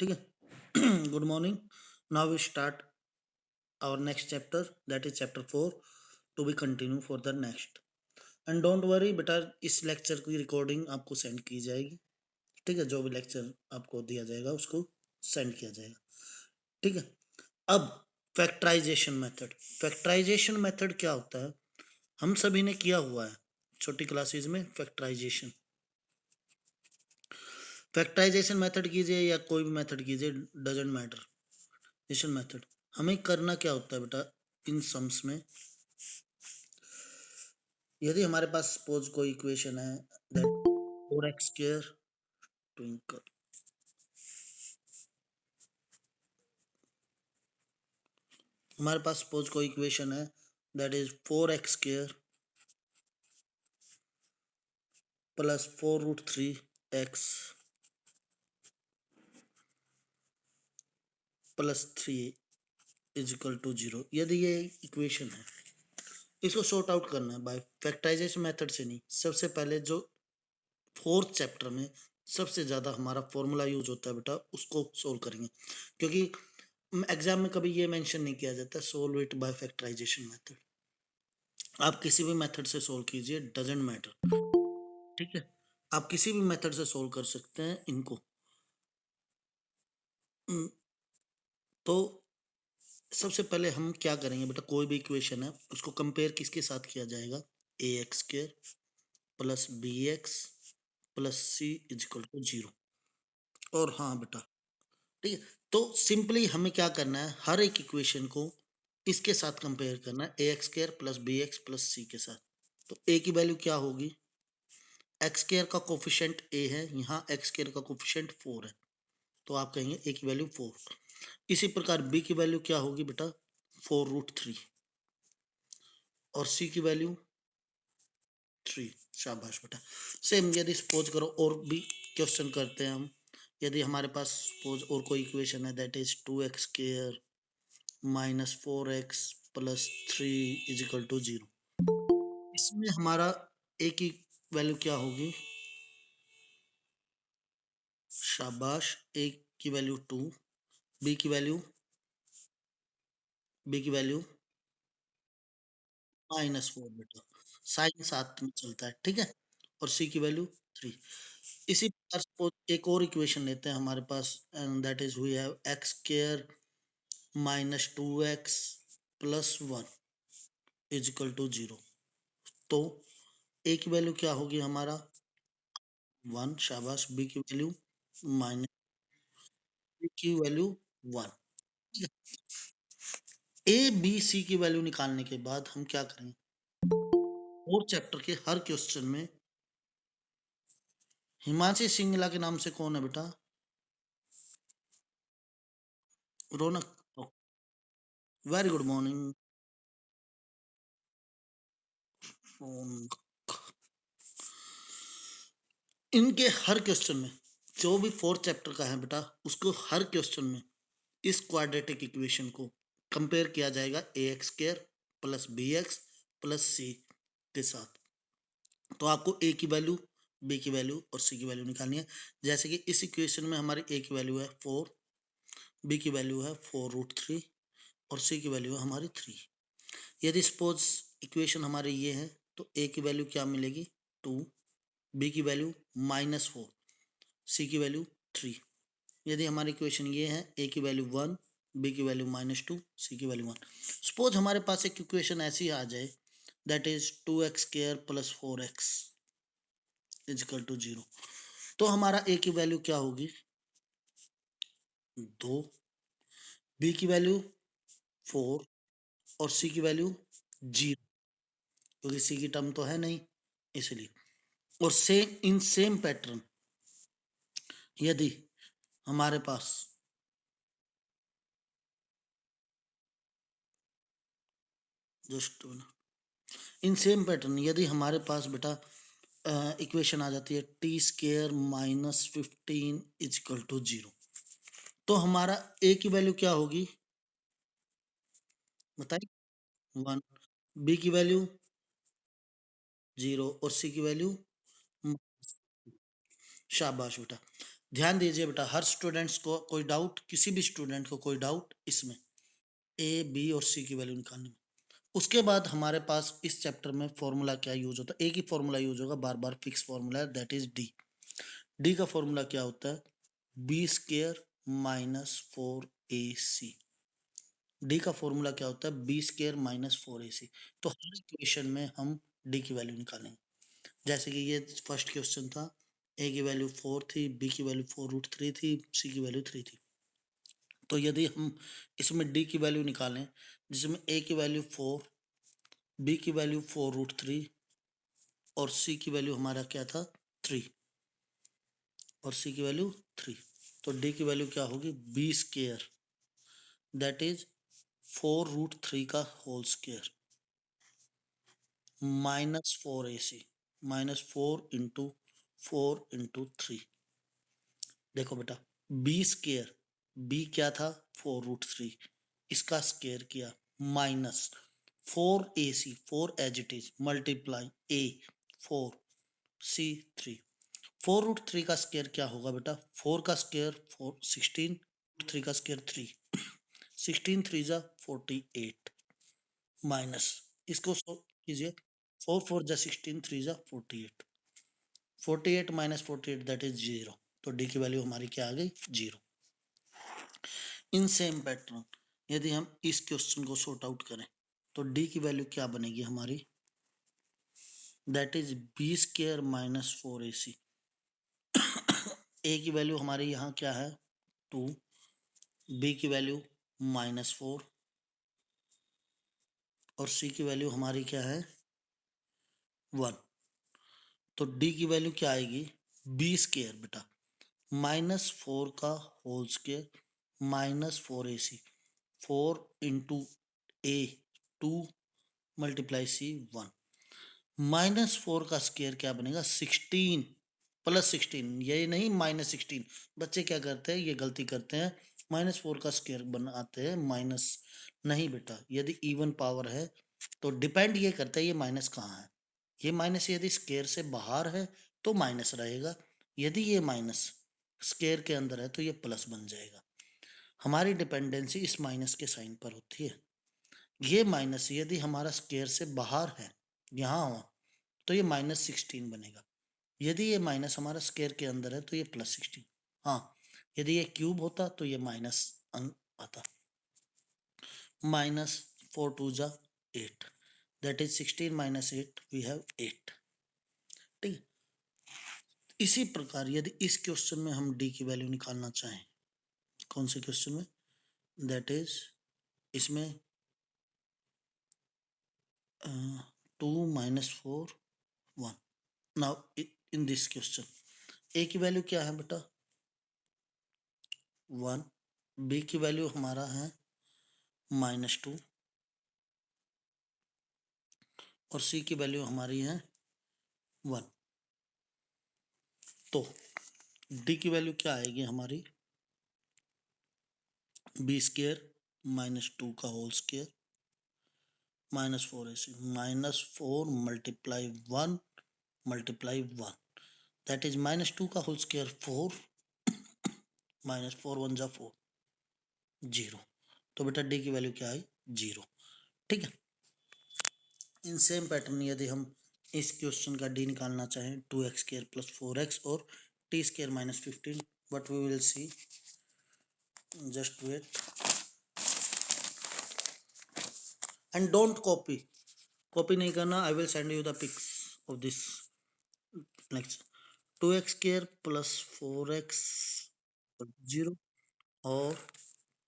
ठीक है। Good morning. Now we start our next chapter, that is chapter 4, to be continue for the next. And don't worry बेटा, इस lecture की recording आपको send की जाएगी। ठीक है, जो भी लेक्चर आपको दिया जाएगा उसको सेंड किया जाएगा। ठीक है। अब फैक्टराइजेशन मेथड। फैक्टराइजेशन मेथड क्या होता है, हम सभी ने किया हुआ है छोटी क्लासेस में। फैक्टराइजेशन फैक्टराइजेशन मेथड कीजिए या कोई भी मेथड कीजिए, डजेंट मैटर। मेथड हमें करना क्या होता है बेटा, इन सम्स में यदि हमारे पास सपोज कोई इक्वेशन है दैट 4x स्क्वायर ट्विंकल, हमारे पास सपोज कोई इक्वेशन है that is 4x square plus 4√3x plus 3 is equal to 0। यदि ये इक्वेशन है, इसको सॉर्ट आउट करना है बाय फैक्टराइजेशन मेथड से नहीं। सबसे पहले जो फोर्थ चैप्टर में सबसे ज्यादा हमारा फॉर्मूला यूज होता है बेटा, उसको सोल्व करेंगे। क्योंकि एग्जाम में कभी ये मेंशन नहीं किया जाता solve it by factorisation method. आप किसी भी मेथड से सोल्व कीजिए, डजेंट मैटर। ठीक है, आप किसी भी मेथड से सोल्व कर सकते हैं इनको। तो सबसे पहले हम क्या करेंगे बेटा, कोई भी इक्वेशन है उसको कंपेयर किसके साथ किया जाएगा, a x square plus b x plus c is equal to 0। और हाँ बेटा, ठीक है, तो सिंपली हमें क्या करना है, हर एक इक्वेशन को इसके साथ कंपेयर करना है, a x square plus b x plus c के साथ। तो ए की वैल्यू क्या होगी, एक्स स्क्वायर का कोफिशिएंट ए है, यहाँ एक्स स्क्वायर का कोफिशिएंट 4 है, तो आप कहेंगे ए की वैल्यू 4। इसी प्रकार बी की वैल्यू क्या होगी बेटा, 4√3 और सी की वैल्यू 3। शाबाश बेटा। सेम यदि सपोज करो और भी क्वेश्चन करते हैं हम। यदि हमारे पास सपोज और कोई इक्वेशन है that is 2x square minus 4x plus 3 is equal to 0। इसमें हमारा ए की वैल्यू क्या होगी, शाबाश, ए की वैल्यू 2, बी की वैल्यू -4 बेटा, साइन साथ में चलता है। ठीक है, और सी की वैल्यू 3। इसी प्रकार सपोज एक और इक्वेशन लेते हैं हमारे पास, that is we have x square minus 2x plus 1 is equal to 0। तो ए की वैल्यू क्या होगी हमारा 1, शाबाश, बी की वैल्यू माइनस, बी की वैल्यू 1। ए बी सी की वैल्यू निकालने के बाद हम क्या करेंगे, और चैप्टर के हर क्वेश्चन में हिमांशी सिंगला के नाम से कौन है बेटा, रौनक। Very good morning. इनके हर क्वेश्चन में, जो भी फोर्थ चैप्टर का है बेटा, उसको हर क्वेश्चन में इस क्वाड्रेटिक इक्वेशन को कंपेयर किया जाएगा a x square plus b x plus c के साथ। तो आपको ए की वैल्यू, बी की वैल्यू और सी की वैल्यू निकालनी है। जैसे कि इस इक्वेशन में हमारी ए की वैल्यू है 4, बी की वैल्यू है 4√3 और सी की वैल्यू है हमारी 3। यदि सपोज इक्वेशन हमारे ये है, तो ए की वैल्यू क्या मिलेगी 2, बी की वैल्यू -4, सी की वैल्यू 3। यदि हमारी इक्वेशन ये है, ए की वैल्यू 1, बी की वैल्यू -2, सी की वैल्यू 1। सपोज हमारे पास एक इक्वेशन ऐसी आ जाए that is 2x square plus 4x is equal to 0। तो हमारा ए की वैल्यू क्या होगी 2, बी की वैल्यू 4 और सी की वैल्यू 0, क्योंकि सी की टर्म तो है नहीं इसलिए। और सेम इन सेम पैटर्न यदि हमारे पास जस्ट इन सेम पैटर्न यदि हमारे पास बेटा इक्वेशन आ जाती है T square -15 is equal to 0। तो हमारा ए की वैल्यू क्या होगी बताइए, 1, बी की वैल्यू 0 और सी की वैल्यू, शाबाश बेटा। ध्यान दीजिए बेटा, हर स्टूडेंट्स को कोई डाउट, किसी भी स्टूडेंट को कोई डाउट इसमें ए, बी और सी की वैल्यू निकालने में। उसके बाद हमारे पास इस चैप्टर में फॉर्मूला क्या यूज होता है, एक ही फॉर्मूला यूज होगा, बार बार फिक्स फॉर्मूला है, दैट इज डी। डी का फॉर्मूला क्या होता है, B square minus 4ac। D का फॉर्मूला क्या होता है, बी स्क्र माइनस 4ac। तो हर इक्वेशन में हम डी की वैल्यू निकालेंगे। जैसे कि ये फर्स्ट क्वेश्चन था, ए की वैल्यू 4 थी, बी की वैल्यू 4√3 थी, सी की वैल्यू 3 थी। तो यदि हम इसमें डी की वैल्यू निकालें, जिसमें ए की वैल्यू 4, बी की वैल्यू 4√3 और सी की वैल्यू हमारा क्या था 3, और सी की वैल्यू 3, तो डी की वैल्यू क्या होगी, बी स्क्र दैट इज 4√3 का whole square minus 4ac, minus 4 into 3। देखो बेटा, बी स्क्र, बी क्या था 4√3, इसका स्क्र किया, minus 4ac, 4 as it is, multiply a 4, c 3। 4√3 का स्क्र क्या होगा बेटा, 4 का स्क्र 4 16, 3 का स्क्र 3, 16 3 जा 48, माइनस इसको कीजिए, 4 4 जा 16, 3 जा 48, 48 माइनस 48 दैट इज 0। तो डी की वैल्यू हमारी क्या आ गई, 0। इन सेम पैटर्न यदि हम इस क्वेश्चन को सॉर्ट आउट करें तो डी की वैल्यू क्या बनेगी हमारी, that is B square minus 4ac। A की वैल्यू हमारी यहाँ क्या है 2, बी की वैल्यू -4 और सी की वैल्यू हमारी क्या है 1। तो डी की वैल्यू क्या आएगी, बी स्क्र बेटा -4 का होल स्क्र -4ac, 4 इंटू ए 2 मल्टीप्लाई सी 1, -4 का स्क्र क्या बनेगा 16 प्लस 16, ये नहीं -16। बच्चे क्या करते हैं, ये गलती करते हैं, -4 का स्क्र बनाते हैं माइनस। नहीं बेटा, यदि इवन पावर है तो डिपेंड ये करता है ये माइनस कहाँ है। ये माइनस यदि स्क्र से बाहर है तो माइनस रहेगा, यदि ये माइनस स्क्र के अंदर है तो ये प्लस बन जाएगा। हमारी डिपेंडेंसी इस माइनस के साइन पर होती है। ये माइनस यदि हमारा स्क्र से बाहर है, यहाँ हो, तो ये -16 बनेगा। यदि ये माइनस हमारा स्क्वायर के अंदर है तो ये +16। हाँ, यदि ये क्यूब होता तो ये माइनस आता। -4 2 जा 8, that is 16 minus 8 we have 8। ठीक है, इसी प्रकार यदि इस क्वेश्चन में हम डी की वैल्यू निकालना चाहें, कौन से क्वेश्चन में, दैट इज इसमें 2 -4 1। नाउ इन दिस क्वेश्चन ए की वैल्यू क्या है बेटा 1, बी की वैल्यू हमारा है -2 और सी की वैल्यू हमारी है 1। तो डी की वैल्यू क्या आएगी हमारी, बी स्क्र -2 का whole square -4ac, -4 multiply 1 multiply 1, that is -2 का होल स्क्र 4, -4 1 जा 4, 0। तो बेटा डी की वैल्यू क्या आई 0। ठीक है, इन सेम पैटर्न यदि हम इस क्वेश्चन का डी निकालना चाहें, 2x² + 4x और t² -15, but we will see, just wait and don't copy नहीं करना, I will send you the pics of this next. 2x² + 4x 0 और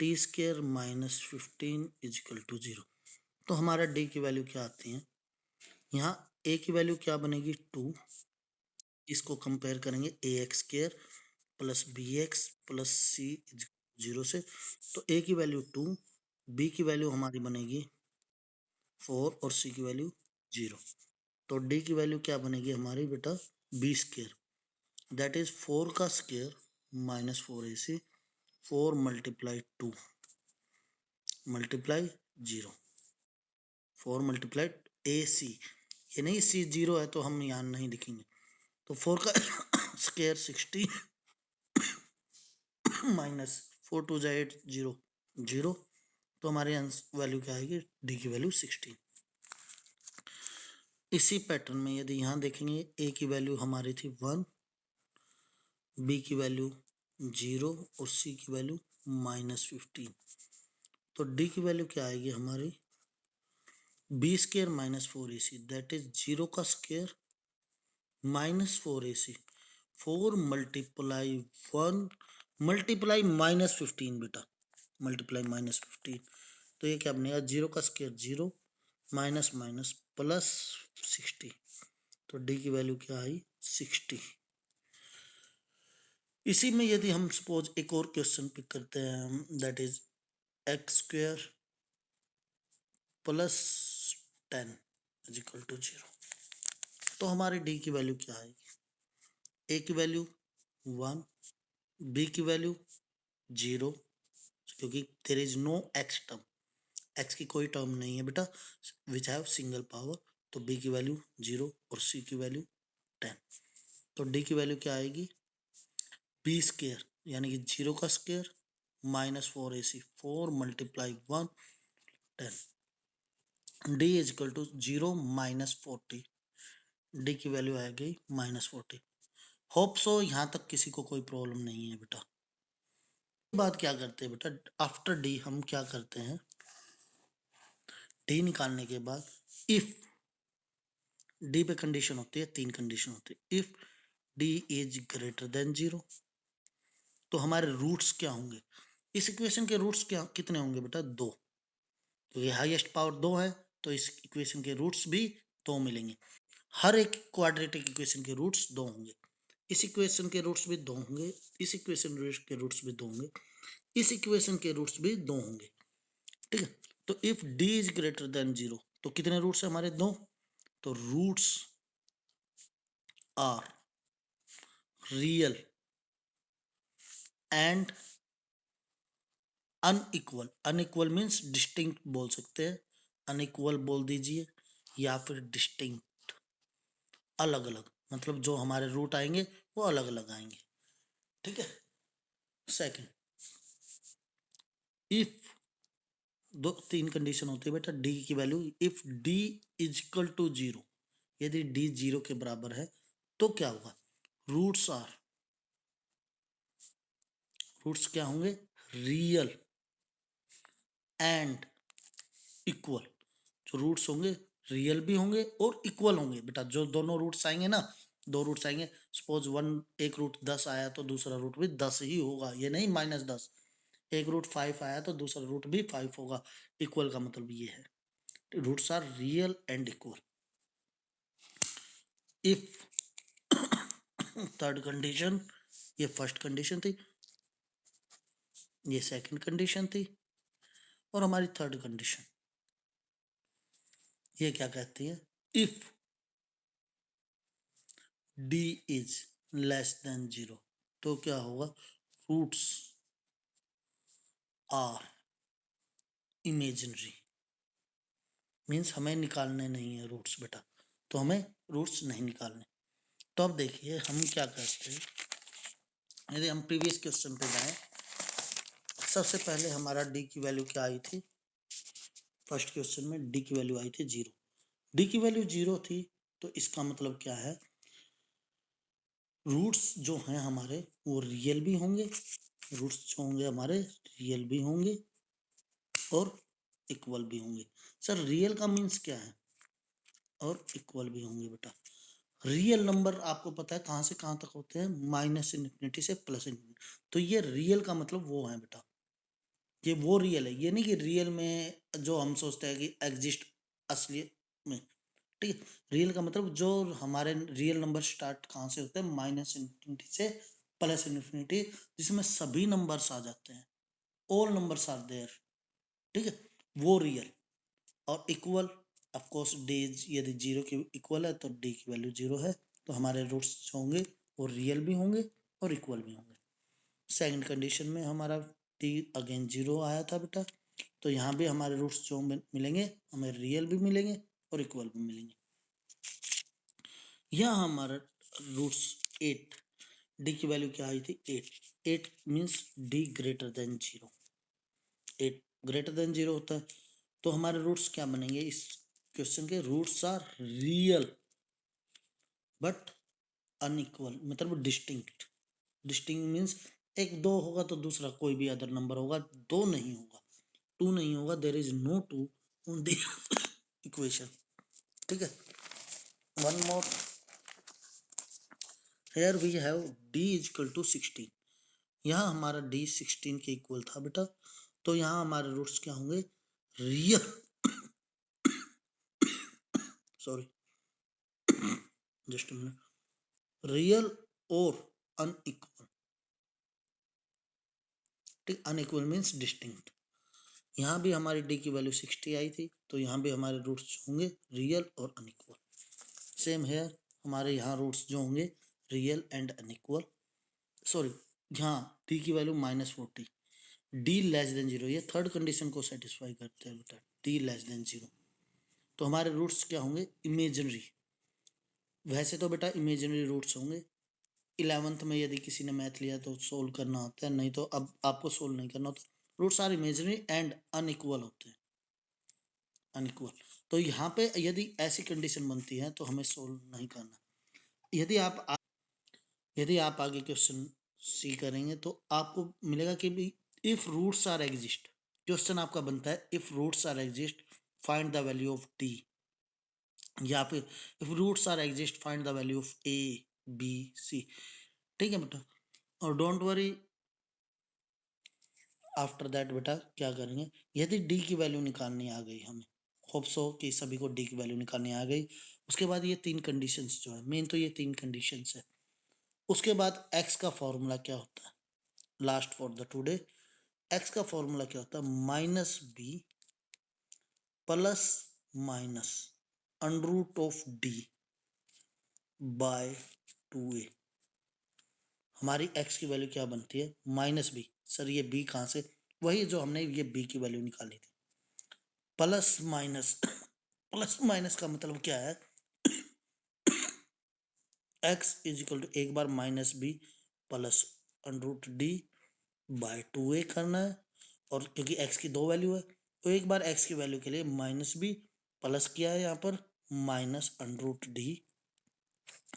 t² -15 = 0। तो हमारा डी की वैल्यू क्या आती है, यहाँ ए की वैल्यू क्या बनेगी 2, इसको कंपेयर करेंगे ax² + bx + c 0 से, तो a की वैल्यू 2, b की वैल्यू हमारी बनेगी 4 और c की वैल्यू 0। तो d की वैल्यू क्या बनेगी हमारी बेटा b² दैट इज 4 का square -4ac, 4 multiply 2 multiply 0, 4 multiply ac, ये नहीं c 0 है तो हम यहाँ नहीं लिखेंगे, तो 4 का स्क्वायर 16 माइनस 4 2 8 0 0, तो हमारे वैल्यू क्या आएगी, डी की वैल्यू 16। इसी पैटर्न में यदि यहाँ देखेंगे ए की वैल्यू हमारी थी 1, बी की वैल्यू 0 और सी की वैल्यू -15, तो डी की वैल्यू क्या आएगी हमारी, B square -4ac, that is 0 का स्केयर -4ac, 4 मल्टीप्लाई 1 मल्टीप्लाई -15 बेटा, मल्टीप्लाई -15, तो ये क्या बनेगा, 0 का स्केयर 0 माइनस माइनस प्लस 60, तो डी की वैल्यू क्या आई 60। इसी में यदि हम सपोज एक और क्वेश्चन पिक करते हैं, that is x² plus 10 is equal to 0, तो हमारी डी की वैल्यू क्या आएगी, ए की वैल्यू 1, बी की वैल्यू 0, क्योंकि there is no X term, X की कोई टर्म नहीं है बेटा विच हैव सिंगल पावर, तो बी की वैल्यू 0 और सी की वैल्यू 10, तो डी की वैल्यू क्या आएगी, बी स्केयर यानी कि 0 का square -4ac, 4 multiply 1 10, D is equal to 0 -40, D की वैल्यू आ गई -40। होप सो यहाँ तक किसी को कोई प्रॉब्लम नहीं है बेटा। बात क्या करते हैं बेटा, आफ्टर डी हम क्या करते हैं, डी निकालने के बाद इफ डी पे कंडीशन होती है, 3 कंडीशन होती है, if D is greater than 0, तो हमारे रूट्स क्या होंगे, इस इक्वेशन के रूट्स क्या कितने होंगे बेटा, 2, क्योंकि हाईएस्ट पावर 2 है, तो इस इक्वेशन के रूट्स भी 2 मिलेंगे, हर एक क्वाड्रेटिक इक्वेशन के रूट्स 2 होंगे, इस इक्वेशन के रूट्स भी 2 होंगे, इस इक्वेशन के रूट्स भी 2 होंगे, इस इक्वेशन के रूट्स भी 2 होंगे, ठीक है। तो if D is greater than 0, तो कितने रूट्स है हमारे, 2, तो roots are real and unequal, unequal means distinct बोल सकते हैं, अनइक्वल बोल दीजिए या फिर डिस्टिंक्ट, अलग अलग, मतलब जो हमारे रूट आएंगे वो अलग अलग आएंगे, ठीक है। सेकंड, इफ 3 कंडीशन होती है बेटा डी की value, if D is equal to 0, यदि डी 0 के बराबर है तो क्या होगा, रूट्स आर, रूट्स क्या होंगे, रियल एंड इक्वल, जो रूट्स होंगे रियल भी होंगे और इक्वल होंगे बेटा, जो दोनों रूट्स आएंगे ना, 2 रूट्स आएंगे, सपोज एक रूट 10 आया तो दूसरा रूट भी 10 ही होगा, ये नहीं -10, एक रूट 5 आया तो दूसरा रूट भी 5 होगा, इक्वल का मतलब ये है, roots are real and equal. If third condition, ये फर्स्ट कंडीशन थी, ये सेकंड कंडीशन थी, और हमारी थर्ड कंडीशन ये क्या कहती है, if D is less than 0, तो क्या होगा, रूट्स आर इमेजिनरी, मीन्स हमें निकालने नहीं है रूट्स बेटा, तो हमें रूट्स नहीं निकालने। तो अब देखिए हम क्या करते हैं, यदि हम प्रीवियस क्वेश्चन पे जाएं, सबसे पहले हमारा डी की वैल्यू क्या आई थी, फर्स्ट क्वेश्चन में डी की वैल्यू आई थी 0, डी की वैल्यू 0 थी, तो इसका मतलब क्या है, रूट्स जो हैं हमारे वो रियल भी होंगे, रूट्स जो होंगे हमारे रियल भी होंगे और इक्वल भी होंगे। सर रियल का मीन्स क्या है, और इक्वल भी होंगे बेटा। रियल नंबर आपको पता है कहाँ से कहाँ तक होते हैं, -∞ से +∞, तो ये रियल का मतलब वो है बेटा, ये वो रियल है, ये नहीं कि रियल में जो हम सोचते हैं कि एग्जिस्ट असली में, ठीक है। रियल का मतलब जो हमारे रियल नंबर स्टार्ट कहाँ से होते हैं, -∞ से +∞, जिसमें सभी नंबर्स आ जाते हैं, ऑल नंबर्स आर देयर, ठीक है, वो रियल। और इक्वल, ऑफ कोर्स डी यदि 0 की इक्वल है तो डी की वैल्यू 0 है, तो हमारे रूट्स जो होंगे वो रियल भी होंगे और इक्वल भी होंगे। सेकंड कंडीशन में हमारा डी अगेन 0 आया था बेटा, तो यहाँ भी हमारे रूट्स जो मिलेंगे हमें रियल भी मिलेंगे और इक्वल भी मिलेंगे। यहाँ हमारा रूट्स 8, डी की वैल्यू क्या आई थी 8, 8 means D greater than 0, 8 greater than 0 होता है। तो हमारे रूट्स क्या बनेंगे इस क्वेश्चन के? Roots are real but unequal, मतलब डिस्टिंक्ट। डिस्टिंक्ट मीन्स एक 2 होगा तो दूसरा कोई भी अदर नंबर होगा, 2 नहीं होगा, 2 नहीं होगा, there is no 2 on the equation. ठीक है, one more, here we have d is equal to 16। यहाँ हमारा d 16 के इक्वल था बेटा, तो यहाँ हमारे रूट्स क्या होंगे? Real, sorry just minute, real और अनइक्वल। ठीक, अनइक्वल मीन्स डिस्टिंक्ट। यहाँ भी हमारी d की वैल्यू 60 आई थी, तो यहाँ भी हमारे रूट्स होंगे रियल और अनइक्वल। सेम है, हमारे यहाँ रूट्स जो होंगे रियल एंड अनइक्वल। सॉरी, यहाँ d की वैल्यू -40, d लेस देन 0, ये थर्ड कंडीशन को सेटिस्फाई करते हैं बेटा, d लेस देन 0। तो हमारे रूट्स क्या होंगे? इमेजिनरी। वैसे तो बेटा इमेजिनरी रूट्स होंगे, 11th में यदि किसी ने मैथ लिया तो सोल्व करना होता है, नहीं तो अब आपको सोल्व नहीं करना होता। Roots are imaginary and unequal होते हैं, अनइक्वल। तो यहाँ पे यदि ऐसी कंडीशन बनती है तो हमें सोल्व नहीं करना। यदि आप आगे क्वेश्चन सी करेंगे तो आपको मिलेगा कि भी if roots are exist, question आपका बनता है if roots are exist find the value of D, या फिर if roots are exist find the value of A B C. ठीक है बेटा, और डोंट वरी, आफ्टर दैट बेटा क्या करेंगे, यदि डी की वैल्यू निकालनी आ गई हमें, होप सो कि सभी को डी की वैल्यू निकालनी आ गई, उसके बाद ये 3 कंडीशंस जो है, मेन तो ये 3 कंडीशंस है। उसके बाद एक्स का फॉर्मूला क्या होता है, last for the today, X का फॉर्मूला क्या होता है? -b plus minus under root of D by 2a। हमारी एक्स की वैल्यू क्या बनती है? -b। सर ये b कहाँ से? वही जो हमने ये b की वैल्यू निकाली थी, प्लस माइनस प्लस माइनस का मतलब क्या है? x इज इक्वल टू एक बार -b plus under root D by 2a करना है, और क्योंकि x की 2 वैल्यू है तो एक बार x की वैल्यू के लिए -b प्लस किया है, यहाँ पर minus under root D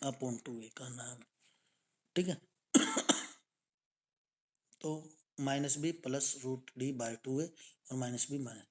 upon 2a करना है। ठीक है, तो -b plus root D by 2a और -b माइनस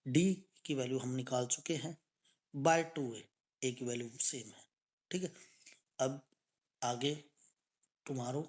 डी की वैल्यू हम निकाल चुके हैं, बाय 2a, a की वैल्यू सेम है। ठीक है, अब आगे टुमारो